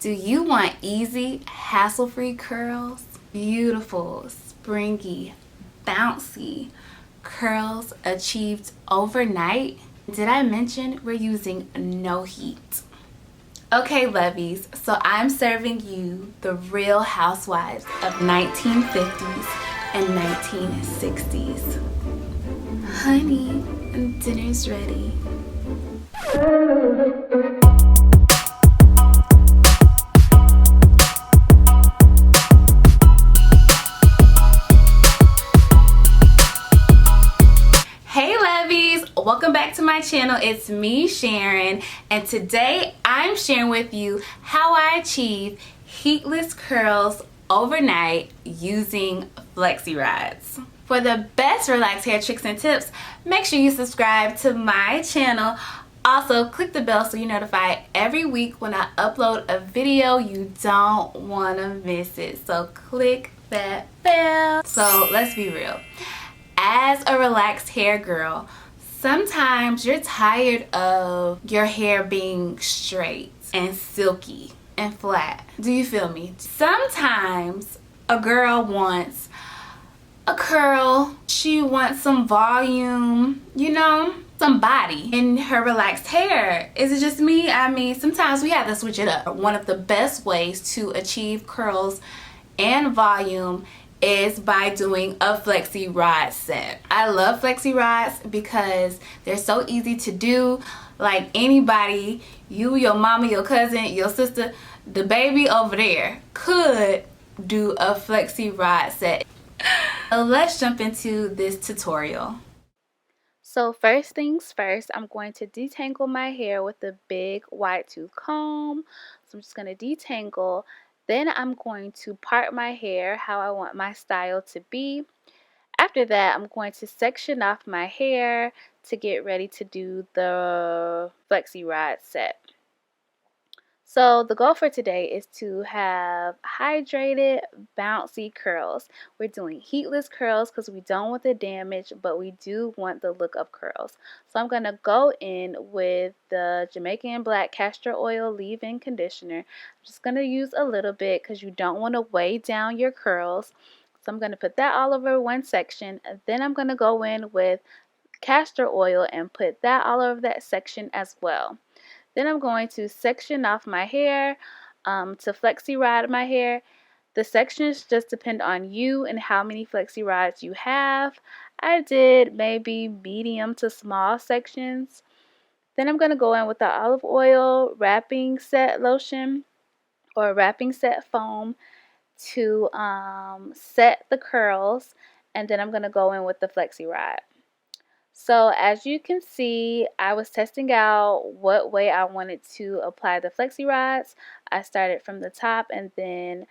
Do you want easy, hassle-free curls? Beautiful, springy, bouncy curls achieved overnight? Did I mention we're using no heat? Okay, lovies, so I'm serving you the real housewives of 1950s and 1960s. Honey, dinner's ready. Hey lovies, welcome back to my channel. It's me, Sharon, and today I'm sharing with you how I achieve heatless curls overnight using Flexi rods. For the best relaxed hair tricks and tips, make sure you subscribe to my channel. Also, click the bell so you're notified every week when I upload a video. You don't want to miss it, so click that bell. So let's be real. As a relaxed hair girl, sometimes you're tired of your hair being straight and silky and flat. Do you feel me? Sometimes a girl wants a curl, she wants some volume, you know, some body in her relaxed hair. Is it just me? I mean, sometimes we have to switch it up. One of the best ways to achieve curls and volume is by doing a Flexi rod set. I love Flexi rods because they're so easy to do. Like anybody, you, your mama, your cousin, your sister, the baby over there could do a Flexi rod set. So let's jump into this tutorial. So first things first, I'm going to detangle my hair with the big wide tooth comb. So I'm just going to detangle. Then I'm going to part my hair how I want my style to be. After that, I'm going to section off my hair to get ready to do the Flexi rod set. So the goal for today is to have hydrated, bouncy curls. We're doing heatless curls because we don't want the damage, but we do want the look of curls. So I'm going to go in with the Jamaican Black Castor Oil Leave-In Conditioner. I'm just going to use a little bit because you don't want to weigh down your curls. So I'm going to put that all over one section. And then I'm going to go in with castor oil and put that all over that section as well. Then I'm going to section off my hair to Flexi rod my hair. The sections just depend on you and how many Flexi rods you have. I did maybe medium to small sections. Then I'm going to go in with the olive oil wrapping set lotion or wrapping set foam to set the curls. And then I'm going to go in with the Flexi rod. So as you can see, I was testing out what way I wanted to apply the Flexi rods. I started from the top and then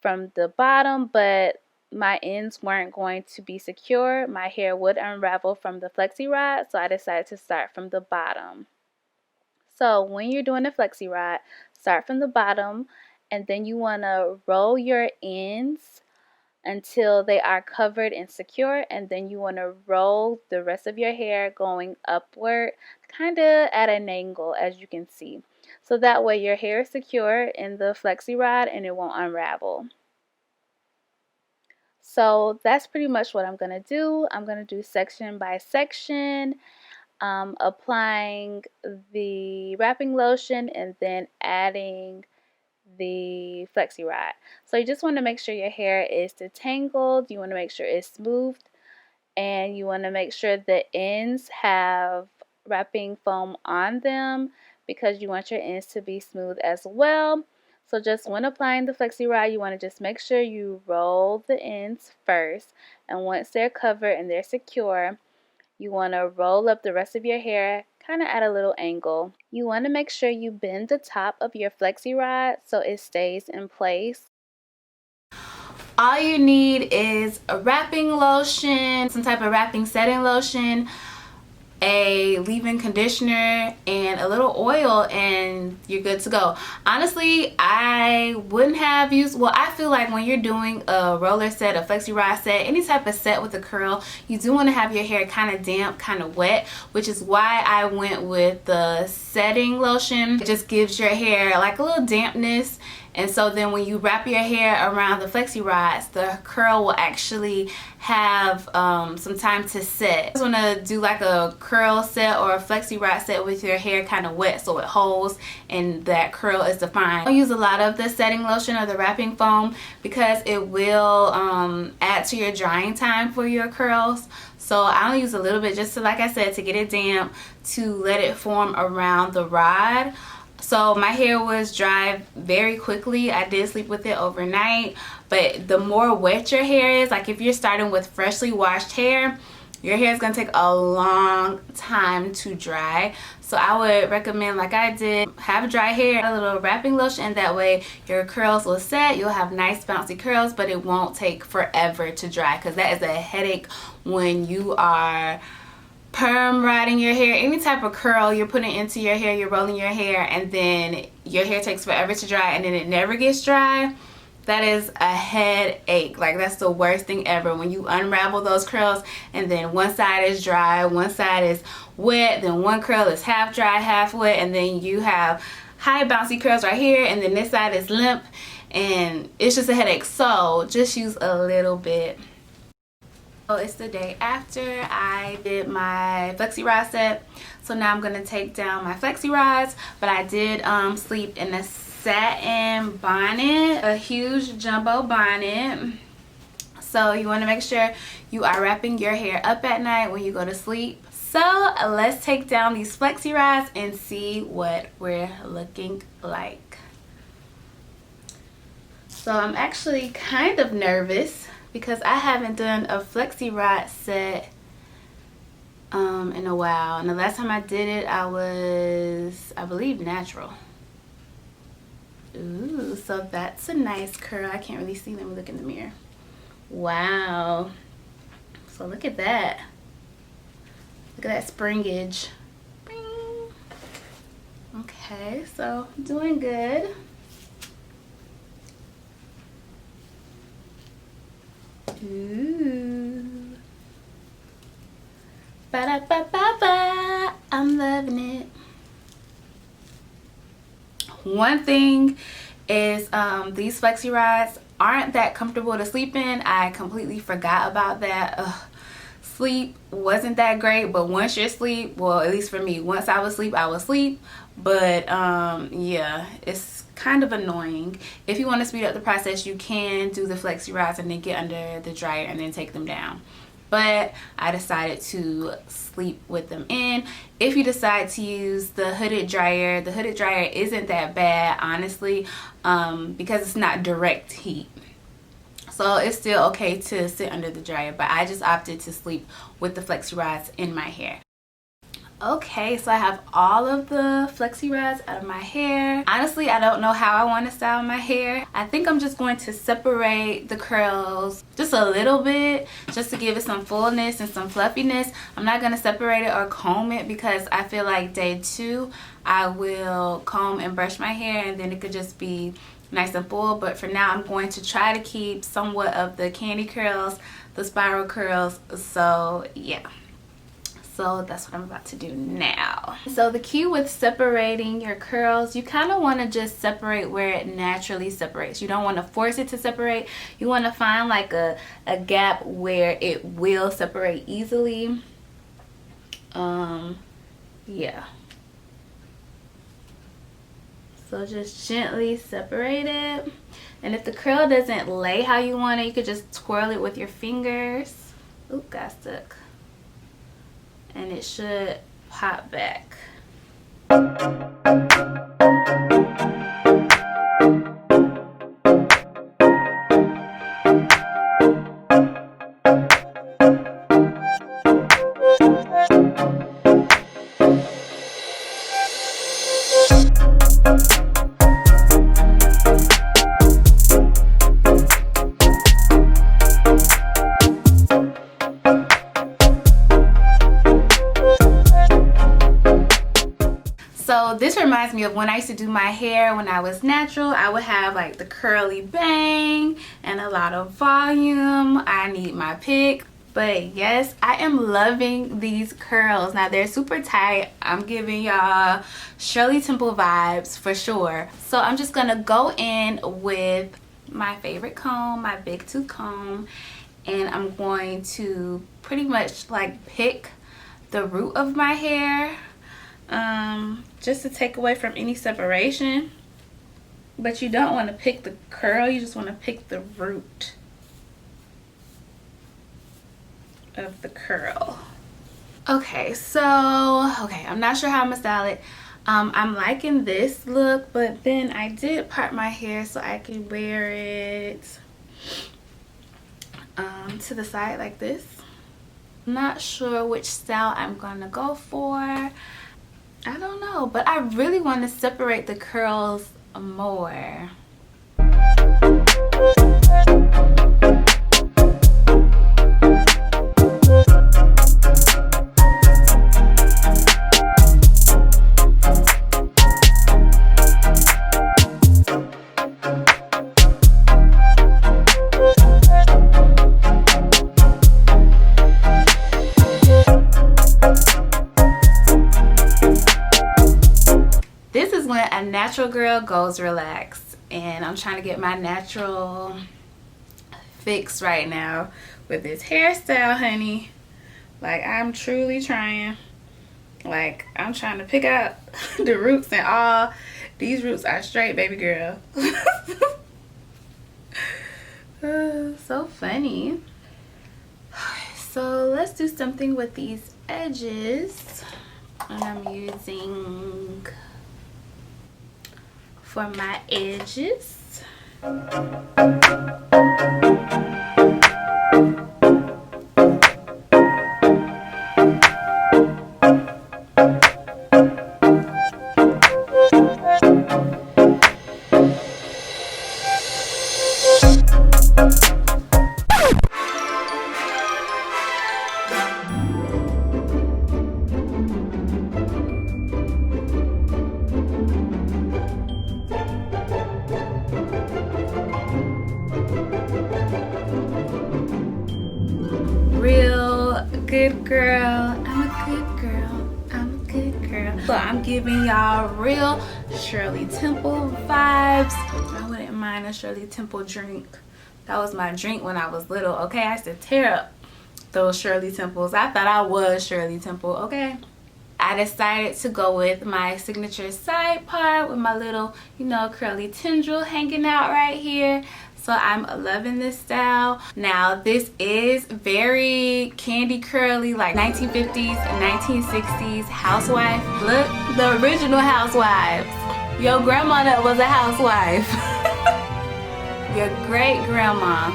from the bottom, but my ends weren't going to be secure. My hair would unravel from the Flexi rod, so I decided to start from the bottom. So when you're doing the Flexi rod, start from the bottom and then you want to roll your ends until they are covered and secure, and then you want to roll the rest of your hair going upward, kind of at an angle, as you can see. So that way your hair is secure in the Flexi rod and it won't unravel. So that's pretty much what I'm going to do. I'm going to do section by section, applying the wrapping lotion and then adding the Flexi rod. So you just want to make sure your hair is detangled, you want to make sure it's smoothed, and you want to make sure the ends have wrapping foam on them because you want your ends to be smooth as well. So just when applying the Flexi rod, you want to just make sure you roll the ends first, and once they're covered and they're secure, you want to roll up the rest of your hair kind of at a little angle. You want to make sure you bend the top of your Flexi rod so it stays in place. All you need is a wrapping lotion, some type of wrapping setting lotion, a leave-in conditioner and a little oil, and you're good to go. Honestly, I wouldn't have used, well, I feel like when you're doing a roller set, a flexi rod set, any type of set with a curl, you do want to have your hair kind of damp, kind of wet, which is why I went with the setting lotion. It just gives your hair like a little dampness, and so then when you wrap your hair around the flexi rods, the curl will actually have some time to set. You just want to do like a curl set or a flexi rod set with your hair kind of wet so it holds and that curl is defined. Don't use a lot of the setting lotion or the wrapping foam because it will add to your drying time for your curls. So I'll use a little bit just to, like I said, to get it damp, to let it form around the rod. So my hair was dry very quickly. I did sleep with it overnight, but the more wet your hair is, like if you're starting with freshly washed hair, your hair is going to take a long time to dry. So I would recommend, like I did, have dry hair, a little wrapping lotion, and that way your curls will set. You'll have nice bouncy curls, but it won't take forever to dry, because that is a headache when you are perm riding your hair. Any type of curl you're putting into your hair, you're rolling your hair, and then your hair takes forever to dry and then it never gets dry. That is a headache. Like, that's the worst thing ever, when you unravel those curls and then one side is dry, one side is wet, then one curl is half dry, half wet, and then you have high bouncy curls right here, and then this side is limp, and it's just a headache. So just use a little bit. So it's the day after I did my flexi rod set. So now I'm going to take down my flexi rods, but I did sleep in a satin bonnet, a huge jumbo bonnet. So you want to make sure you are wrapping your hair up at night when you go to sleep. So let's take down these flexi rods and see what we're looking like. So I'm actually kind of nervous because I haven't done a flexi rod set in a while. And the last time I did it, I was, I believe, natural. Ooh, so that's a nice curl. I can't really see. Let me look in the mirror. Wow. So look at that. Look at that springage. Bing. Okay, so doing good. Ooh. Ba-da-ba-ba-ba. I'm loving it. One thing is these flexi rods aren't that comfortable to sleep in. I completely forgot about that. Sleep wasn't that great, but once you're asleep, well, at least for me, once I was asleep, I was asleep. But yeah, it's kind of annoying. If you want to speed up the process, you can do the flexi rods and then get under the dryer and then take them down. But I decided to sleep with them in. If you decide to use the hooded dryer isn't that bad, honestly, because it's not direct heat. So it's still okay to sit under the dryer, but I just opted to sleep with the flexi rods in my hair. Okay, so I have all of the flexi rods out of my hair. Honestly, I don't know how I want to style my hair. I think I'm just going to separate the curls just a little bit, just to give it some fullness and some fluffiness. I'm not going to separate it or comb it because I feel like day 2 I will comb and brush my hair, and then it could just be nice and full. But for now, I'm going to try to keep somewhat of the candy curls, the spiral curls. So yeah. So that's what I'm about to do now. So the key with separating your curls, you kind of want to just separate where it naturally separates. You don't want to force it to separate. You want to find like a gap where it will separate easily. Yeah. So just gently separate it. And if the curl doesn't lay how you want it, you could just twirl it with your fingers. Oop, got stuck. And it should pop back. This reminds me of when I used to do my hair when I was natural. I would have like the curly bang and a lot of volume. I need my pick. But yes, I am loving these curls. Now they're super tight. I'm giving y'all Shirley Temple vibes for sure. So I'm just gonna go in with my favorite comb, my big tooth comb, and I'm going to pretty much like pick the root of my hair, just to take away from any separation. But you don't want to pick the curl, you just want to pick the root of the curl. Okay, so I'm not sure how I'm gonna style it. I'm liking this look, but then I did part my hair so I can wear it to the side like this. I'm not sure which style I'm gonna go for. I don't know, but I really want to separate the curls more. Natural girl goes relaxed, and I'm trying to get my natural fix right now with this hairstyle, honey. Like, I'm truly trying. Like, I'm trying to pick out the roots, and all these roots are straight, baby girl. So funny. So let's do something with these edges, and I'm using for my edges. Good girl, I'm a good girl, I'm a good girl. So I'm giving y'all real Shirley Temple vibes. I wouldn't mind a Shirley Temple drink. That was my drink when I was little, okay? I used to tear up those Shirley Temples. I thought I was Shirley Temple, okay? I decided to go with my signature side part with my little, you know, curly tendril hanging out right here. So I'm loving this style. Now this is very candy curly, like 1950s and 1960s housewife look. The original housewives. Your grandmother was a housewife. Your great grandma.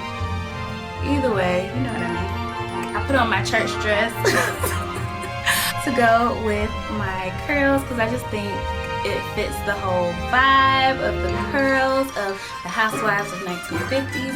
Either way, you know what I mean. I put on my church dress to go with my curls because I just think it fits the whole vibe of the curls of the housewives of 1950s,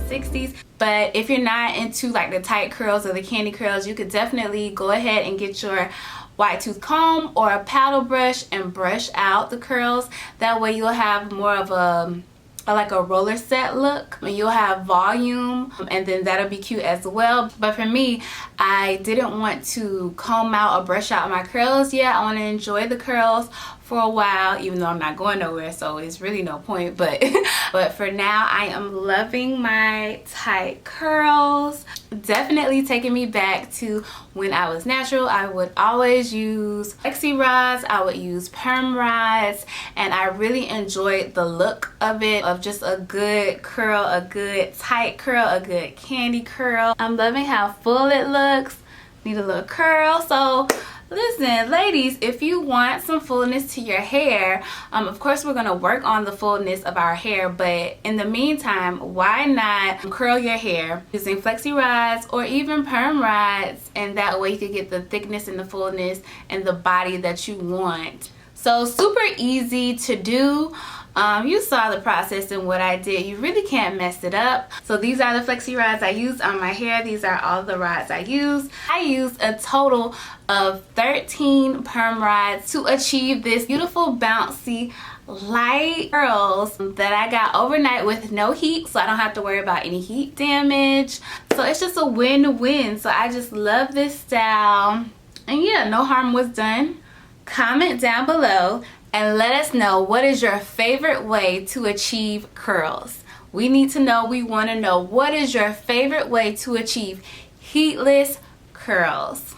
1960s. But if you're not into like the tight curls or the candy curls, you could definitely go ahead and get your white tooth comb or a paddle brush and brush out the curls. That way you'll have more of a like a roller set look, and you'll have volume, and then that'll be cute as well. But for me, I didn't want to comb out or brush out my curls yet. I want to enjoy the curls for a while, even though I'm not going nowhere, so it's really no point. But but for now, I am loving my tight curls. Definitely taking me back to when I was natural. I would always use Flexi rods, I would use perm rods, and I really enjoyed the look of it, of just a good curl, a good tight curl, a good candy curl. I'm loving how full it looks. Need a little curl. So listen, ladies, if you want some fullness to your hair, of course we're going to work on the fullness of our hair, but in the meantime, why not curl your hair using Flexi rods or even perm rods, and that way you can get the thickness and the fullness and the body that you want. So super easy to do. You saw the process and what I did. You really can't mess it up. So these are the Flexi rods I used on my hair. These are all the rods I used. I used a total of 13 perm rods to achieve this beautiful bouncy light curls that I got overnight with no heat, so I don't have to worry about any heat damage. So it's just a win-win. So I just love this style. And yeah, no harm was done. Comment down below and let us know, what is your favorite way to achieve curls? We need to know, we want to know, what is your favorite way to achieve heatless curls?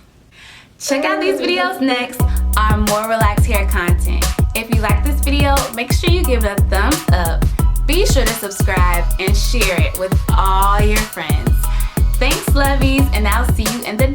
Check out these videos next on more relaxed hair content. If you like this video, make sure you give it a thumbs up. Be sure to subscribe and share it with all your friends. Thanks, lovies, and I'll see you in the